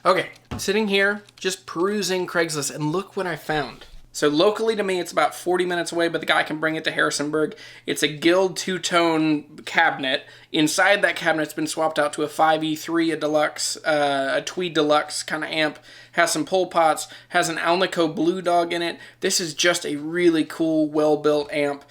Okay, sitting here, just perusing Craigslist, and look what I found. So locally to me, it's about 40 minutes away, but the guy can bring it to Harrisonburg. It's a Guild two-tone cabinet. Inside that cabinet, it's been swapped out to a 5E3, a Deluxe, a Tweed Deluxe kind of amp. Has some pole pots, has an Alnico Blue Dog in it. This is just a really cool, well-built amp.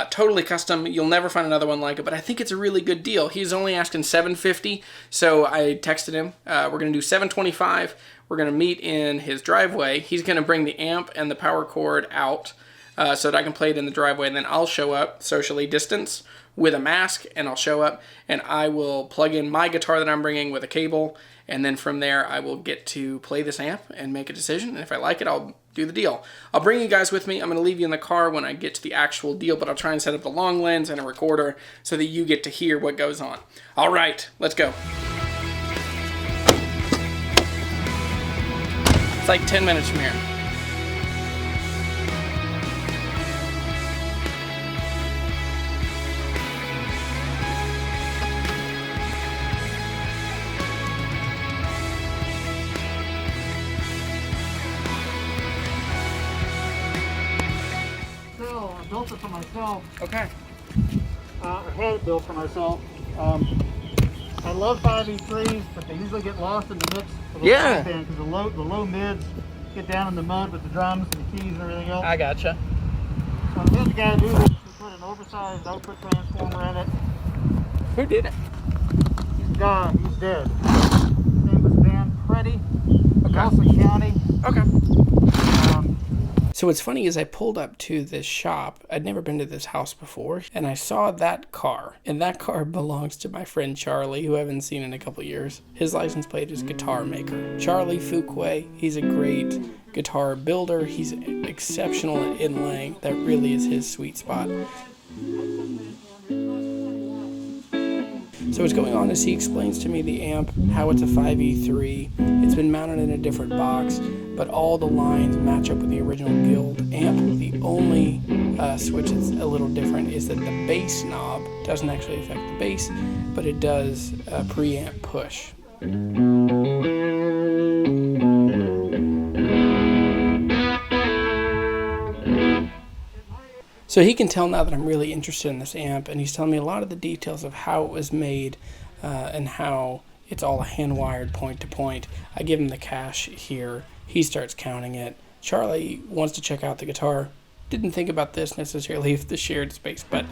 Totally custom. You'll never find another one like it, but I think it's a really good deal. He's only asking $750, so I texted him. We're going to do $725. We're going to meet in his driveway. He's going to bring the amp and the power cord out so that I can play it in the driveway, and then I'll show up socially distanced with a mask, and I'll show up, and I will plug in my guitar that I'm bringing with a cable, and then from there I will get to play this amp and make a decision, and if I like it, I'll do the deal. I'll bring you guys with me. I'm going to leave you in the car when I get to the actual deal, but I'll try and set up the long lens and a recorder so that you get to hear what goes on. All right, let's go. It's like 10 minutes from here. So I built it for myself. Okay. I had it built for myself. I love 5E3s, but they usually get lost in the mix of the band because the low mids get down in the mud with the drums and the keys and everything else. I gotcha. So I had the guy do this. He put an oversized output transformer in it. Who did it? He's gone. He's dead. His name was Dan Preddy, Nelson County. Okay. So what's funny is I pulled up to this shop. I'd never been to this house before, and I saw that car. And that car belongs to my friend Charlie, who I haven't seen in a couple years. His license plate is Guitar Maker. Charlie Fuquay, he's a great guitar builder. He's exceptional at inlaying. That really is his sweet spot. So what's going on is he explains to me the amp, how it's a 5E3. It's been mounted in a different box, but all the lines match up with the original Guild amp. The only switch that's a little different is that the bass knob doesn't actually affect the bass, but it does preamp push. So he can tell now that I'm really interested in this amp, and he's telling me a lot of the details of how it was made and how it's all hand-wired point to point. I give him the cash here. He starts counting it. Charlie wants to check out the guitar. Didn't think about this necessarily if the shared space, but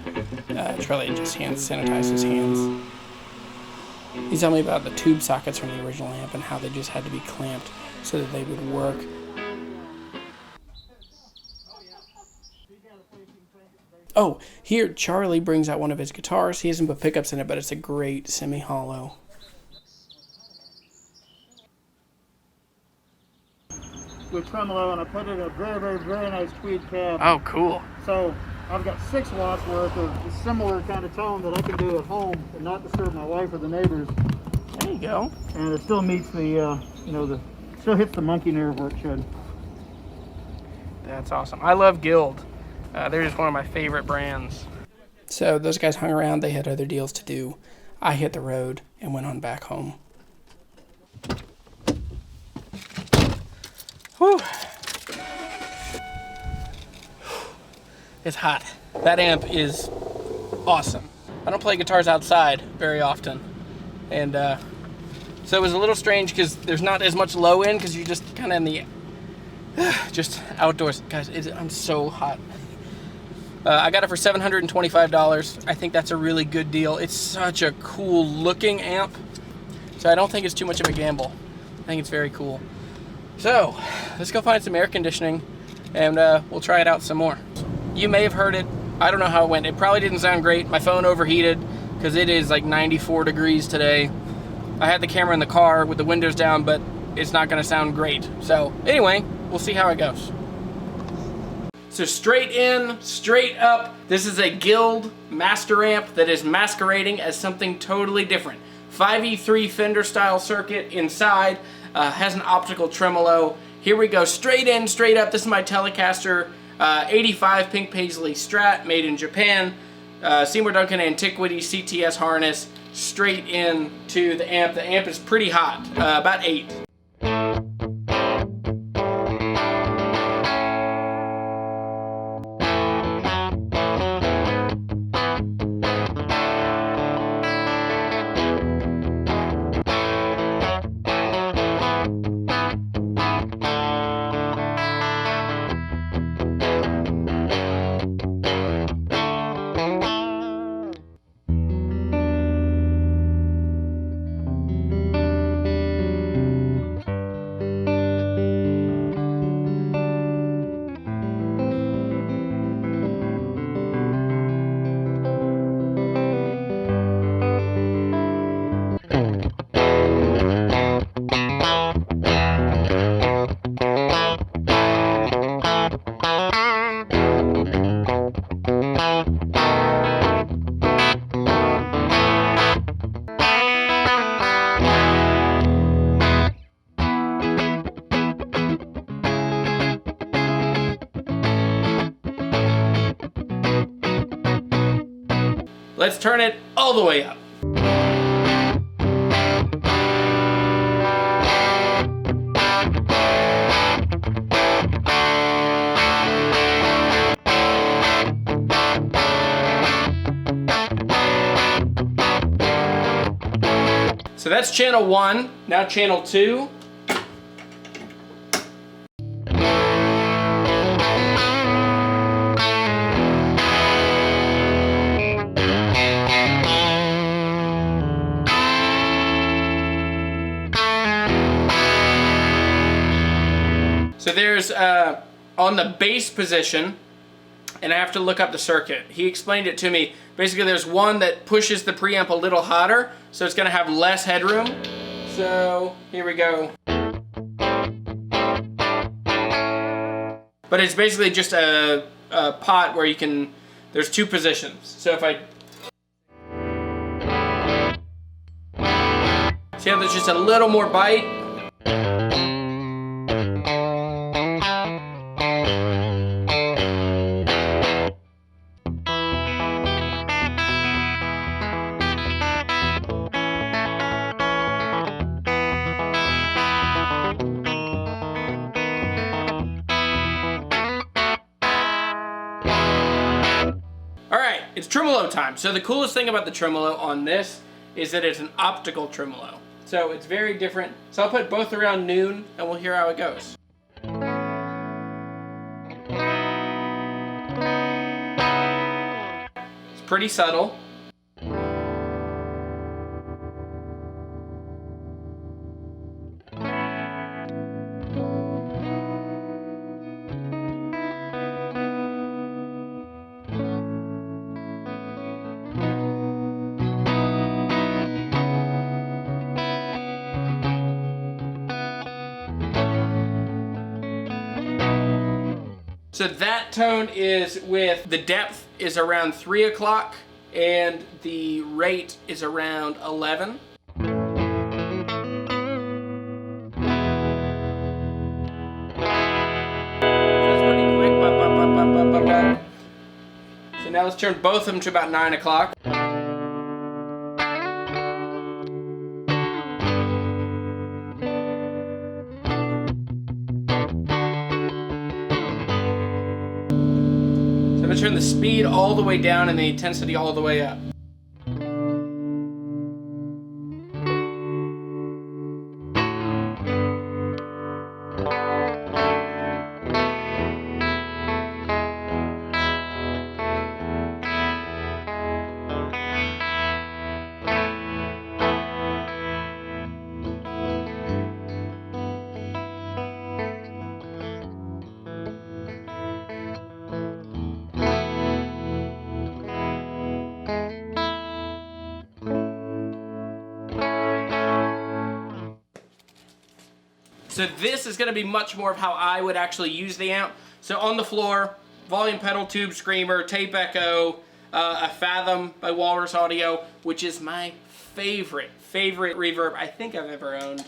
Charlie just sanitized his hands. He's telling me about the tube sockets from the original amp and how they just had to be clamped so that they would work. Oh, here Charlie brings out one of his guitars. He hasn't put pickups in it, but it's a great semi-hollow. With tremolo, and I put in a very nice tweed cab. Oh, cool. So I've got 6 watts worth of similar kind of tone that I can do at home and not disturb my wife or the neighbors. There you go. And it still meets the, still hits the monkey nerve where it should. That's awesome. I love Guild. They're just one of my favorite brands. So those guys hung around. They had other deals to do. I hit the road and went on back home. Whew. It's hot. That amp is awesome. I don't play guitars outside very often. And so it was a little strange because there's not as much low end because you're just kind of in the just outdoors. Guys, I'm so hot. I got it for $725. I think that's a really good deal. It's such a cool looking amp. So I don't think it's too much of a gamble. I think it's very cool. So let's go find some air conditioning and we'll try it out some more. You may have heard it. I don't know how it went. It probably didn't sound great. My phone overheated because it is like 94 degrees today. I had the camera in the car with the windows down, but it's not going to sound great. So anyway, we'll see how it goes. So straight in, straight up, this is a Guild Masteramp that is masquerading as something totally different. 5E3 Fender style circuit inside, has an optical tremolo. Here we go, straight in, straight up. This is my Telecaster 85 Pink Paisley Strat, made in Japan. Seymour Duncan Antiquity CTS harness, straight in to the amp. The amp is pretty hot, about 8. let's turn it all the way up. So that's channel 1, now channel 2. So there's, on the bass position, and I have to look up the circuit. He explained it to me. Basically, there's one that pushes the preamp a little hotter, so it's gonna have less headroom. So, here we go. But it's basically just a pot where you can, there's 2 positions. So if I, see how there's just a little more bite? It's tremolo time. So the coolest thing about the tremolo on this is that it's an optical tremolo. So it's very different. So I'll put both around noon and we'll hear how it goes. It's pretty subtle. So that tone is with, the depth is around 3 o'clock and the rate is around 11. So that's pretty quick. So now let's turn both of them to about 9 o'clock. Turn the speed all the way down and the intensity all the way up. So this is going to be much more of how I would actually use the amp. So on the floor, volume pedal, tube screamer, tape echo, a Fathom by Walrus Audio, which is my favorite reverb I think I've ever owned.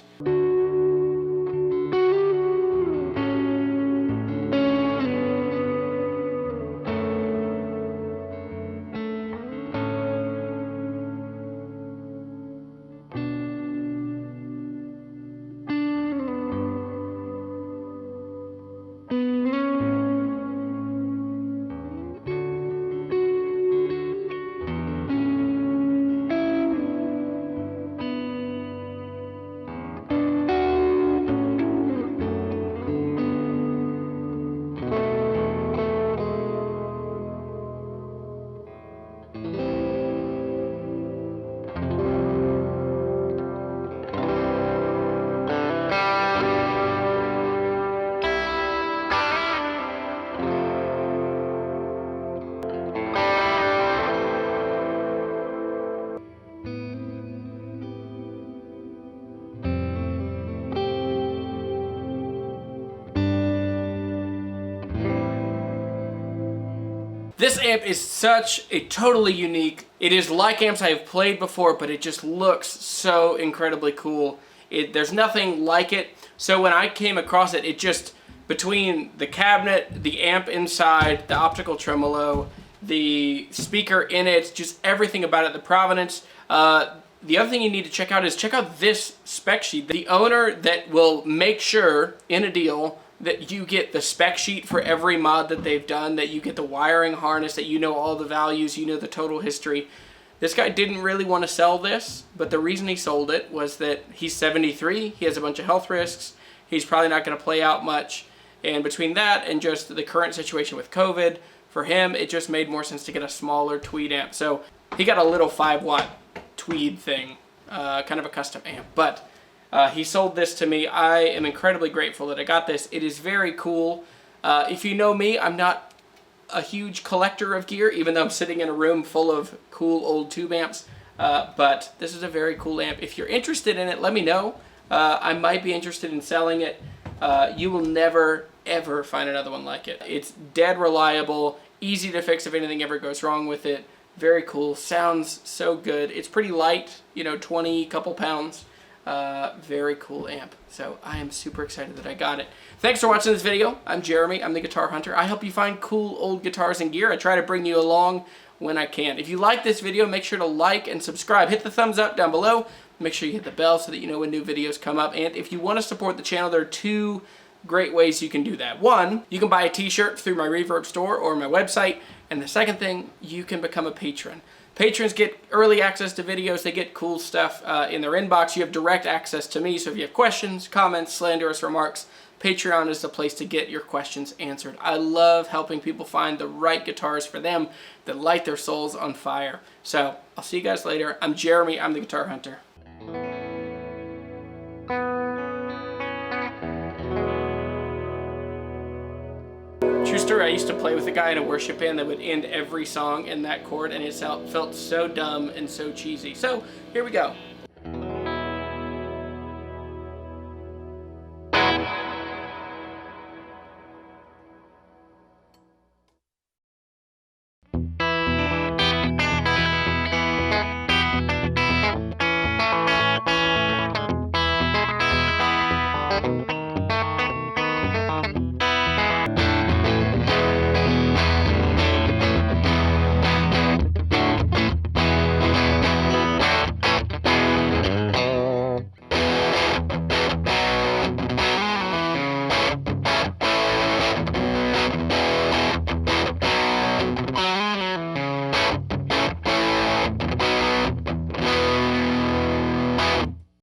This amp is such a totally unique, it is like amps I have played before, but it just looks so incredibly cool. There's nothing like it. So when I came across it, it just, between the cabinet, the amp inside, the optical tremolo, the speaker in it, just everything about it, the provenance. The other thing you need to check out is check out this spec sheet. The owner that will make sure in a deal that you get the spec sheet for every mod that they've done, that you get the wiring harness, that you know all the values, you know the total history. This guy didn't really want to sell this, but the reason he sold it was that he's 73, he has a bunch of health risks, he's probably not going to play out much, and between that and just the current situation with COVID, for him it just made more sense to get a smaller Tweed amp. So he got a little 5-watt Tweed thing, kind of a custom amp, but he sold this to me. I am incredibly grateful that I got this. It is very cool. If you know me, I'm not a huge collector of gear, even though I'm sitting in a room full of cool old tube amps, but this is a very cool amp. If you're interested in it, let me know. I might be interested in selling it. You will never, ever find another one like it. It's dead reliable, easy to fix if anything ever goes wrong with it. Very cool, sounds so good. It's pretty light, you know, 20 couple pounds. Very cool amp. So I am super excited that I got it. Thanks for watching this video. I'm Jeremy, I'm the Guitar Hunter. I help you find cool old guitars and gear. I try to bring you along when I can. If you like this video, make sure to like and subscribe. Hit the thumbs up down below. Make sure you hit the bell so that you know when new videos come up. And if you want to support the channel, there are two great ways you can do that. One, you can buy a t-shirt through my Reverb store or my website. And the second thing, you can become a patron. Patrons get early access to videos. They get cool stuff in their inbox. You have direct access to me. So if you have questions, comments, slanderous remarks, Patreon is the place to get your questions answered. I love helping people find the right guitars for them that light their souls on fire. So I'll see you guys later. I'm Jeremy. I'm the Guitar Hunter. True story, I used to play with a guy in a worship band that would end every song in that chord, and it felt so dumb and so cheesy. So here we go.